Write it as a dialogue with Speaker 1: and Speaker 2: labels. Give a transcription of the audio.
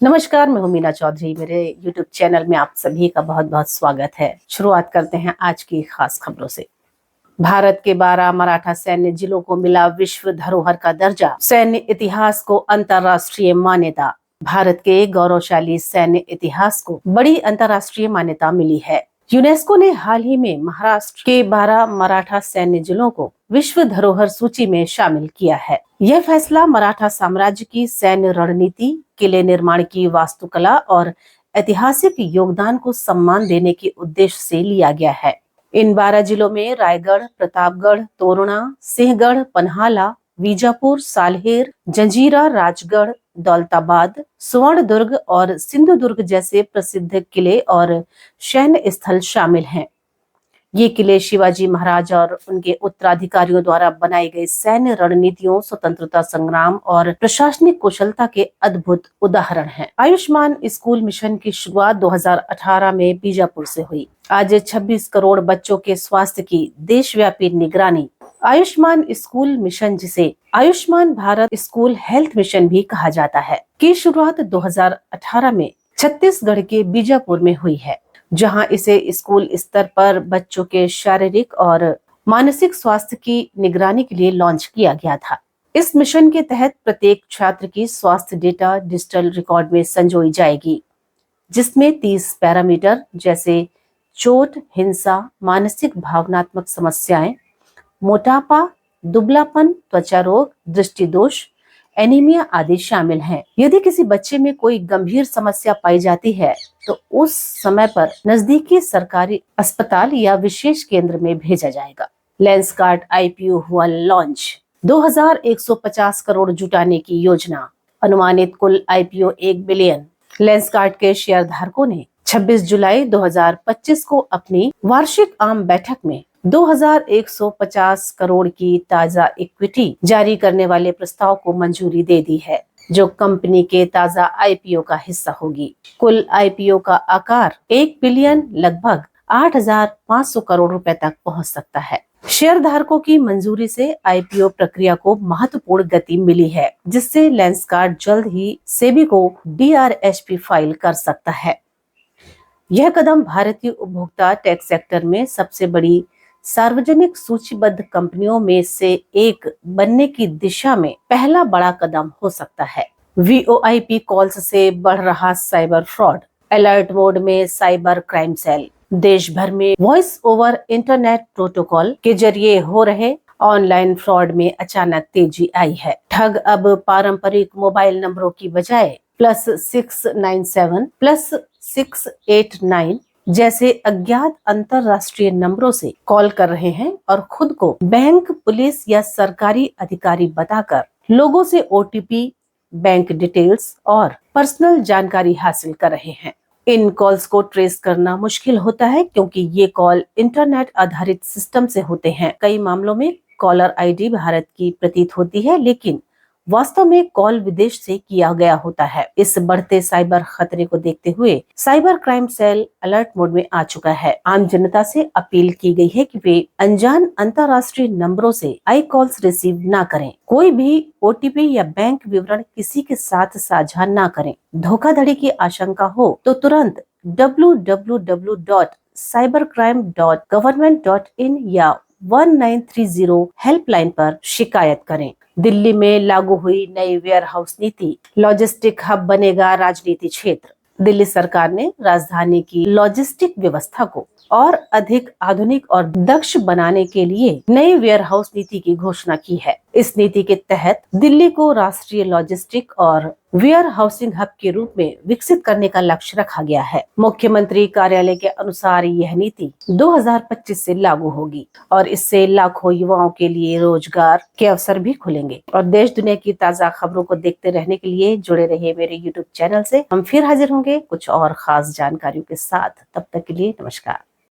Speaker 1: नमस्कार, मैं हूं मीना चौधरी। मेरे YouTube चैनल में आप सभी का बहुत बहुत स्वागत है। शुरुआत करते हैं आज की खास खबरों से। भारत के 12 मराठा सैन्य जिलों को मिला विश्व धरोहर का दर्जा। सैन्य इतिहास को अंतर्राष्ट्रीय मान्यता। भारत के गौरवशाली सैन्य इतिहास को बड़ी अंतर्राष्ट्रीय मान्यता मिली है। यूनेस्को ने हाल ही में महाराष्ट्र के 12 मराठा सैन्य जिलों को विश्व धरोहर सूची में शामिल किया है। यह फैसला मराठा साम्राज्य की सैन्य रणनीति, किले निर्माण की वास्तुकला और ऐतिहासिक योगदान को सम्मान देने के उद्देश्य से लिया गया है। इन 12 जिलों में रायगढ़, प्रतापगढ़, तोरना, सिंहगढ़, पन्हाला, बीजापुर, साल्हेर, जंजीरा, राजगढ़, दौलताबाद, सुवर्णदुर्ग और सिंधुदुर्ग जैसे प्रसिद्ध किले और सैन्य स्थल शामिल हैं। ये किले शिवाजी महाराज और उनके उत्तराधिकारियों द्वारा बनाई गई सैन्य रणनीतियों, स्वतंत्रता संग्राम और प्रशासनिक कुशलता के अद्भुत उदाहरण हैं। आयुष्मान स्कूल मिशन की शुरुआत 2018 में बीजापुर से हुई। आज 26 करोड़ बच्चों के स्वास्थ्य की देशव्यापी निगरानी। आयुष्मान स्कूल मिशन, जिसे Ayushman Bharat school health mission भी कहा जाता है, की शुरुआत 2018 में छत्तीसगढ़ के बीजापुर में हुई है, जहां इसे स्कूल स्तर पर बच्चों के शारीरिक और मानसिक स्वास्थ्य की निगरानी के लिए लॉन्च किया गया था। इस मिशन के तहत प्रत्येक छात्र की स्वास्थ्य डेटा डिजिटल रिकॉर्ड में संजोई जाएगी, जिसमें 30 पैरामीटर जैसे चोट, हिंसा, मानसिक भावनात्मक समस्याएं, मोटापा, दुबलापन, त्वचा रोग, दृष्टि दोष, एनीमिया आदि शामिल हैं। यदि किसी बच्चे में कोई गंभीर समस्या पाई जाती है तो उस समय पर नजदीकी सरकारी अस्पताल या विशेष केंद्र में भेजा जाएगा। लेंसकार्ट आईपीओ हुआ लॉन्च। 2150 करोड़ जुटाने की योजना। अनुमानित कुल आईपीओ 1 बिलियन। लेंसकार्ट के शेयर धारकों ने 26 जुलाई 2025 को अपनी वार्षिक आम बैठक में 2150 करोड़ की ताजा इक्विटी जारी करने वाले प्रस्ताव को मंजूरी दे दी है, जो कंपनी के ताजा आईपीओ का हिस्सा होगी। कुल आईपीओ का आकार 1 बिलियन लगभग 8,500 करोड़ रुपए तक पहुंच सकता है। शेयर धारकों की मंजूरी से आईपीओ प्रक्रिया को महत्वपूर्ण गति मिली है, जिससे लेंसकार्ट जल्द ही सेबी को डीआरएसपी फाइल कर सकता है। यह कदम भारतीय उपभोक्ता टैक्स सेक्टर में सबसे बड़ी सार्वजनिक सूचीबद्ध कंपनियों में से एक बनने की दिशा में पहला बड़ा कदम हो सकता है। वीओआईपी कॉल्स से बढ़ रहा साइबर फ्रॉड। अलर्ट मोड में साइबर क्राइम सेल। देश भर में वॉइस ओवर इंटरनेट प्रोटोकॉल के जरिए हो रहे ऑनलाइन फ्रॉड में अचानक तेजी आई है। ठग अब पारंपरिक मोबाइल नंबरों की बजाय +697 +689 जैसे अज्ञात अंतरराष्ट्रीय नंबरों से कॉल कर रहे हैं और खुद को बैंक, पुलिस या सरकारी अधिकारी बताकर लोगों से ओटीपी, बैंक डिटेल्स और पर्सनल जानकारी हासिल कर रहे हैं। इन कॉल्स को ट्रेस करना मुश्किल होता है, क्योंकि ये कॉल इंटरनेट आधारित सिस्टम से होते हैं। कई मामलों में कॉलर आईडी भारत की प्रतीत होती है, लेकिन वास्तव में कॉल विदेश से किया गया होता है। इस बढ़ते साइबर खतरे को देखते हुए cyber crime cell alert mode में आ चुका है। आम जनता से अपील की गई है कि वे अनजान अंतर्राष्ट्रीय नंबरों से आई कॉल्स रिसीव ना करें। कोई भी ओटीपी या बैंक विवरण किसी के साथ साझा ना करें। धोखाधड़ी की आशंका हो तो तुरंत www.cybercrime.government.in या 1930 हेल्पलाइन पर शिकायत करें। दिल्ली में लागू हुई नई वेयर हाउस नीति। लॉजिस्टिक हब बनेगा राजनीति क्षेत्र। दिल्ली सरकार ने राजधानी की लॉजिस्टिक व्यवस्था को और अधिक आधुनिक और दक्ष बनाने के लिए नई वेयर हाउस नीति की घोषणा की है। इस नीति के तहत दिल्ली को राष्ट्रीय लॉजिस्टिक और वेयर हाउसिंग हब के रूप में विकसित करने का लक्ष्य रखा गया है। मुख्यमंत्री कार्यालय के अनुसार यह नीति 2025 से लागू होगी और इससे लाखों युवाओं के लिए रोजगार के अवसर भी खुलेंगे। और देश दुनिया की ताजा खबरों को देखते रहने के लिए जुड़े रहिए मेरे YouTube चैनल से। हम फिर हाजिर होंगे कुछ और खास जानकारियों के साथ। तब तक के लिए नमस्कार।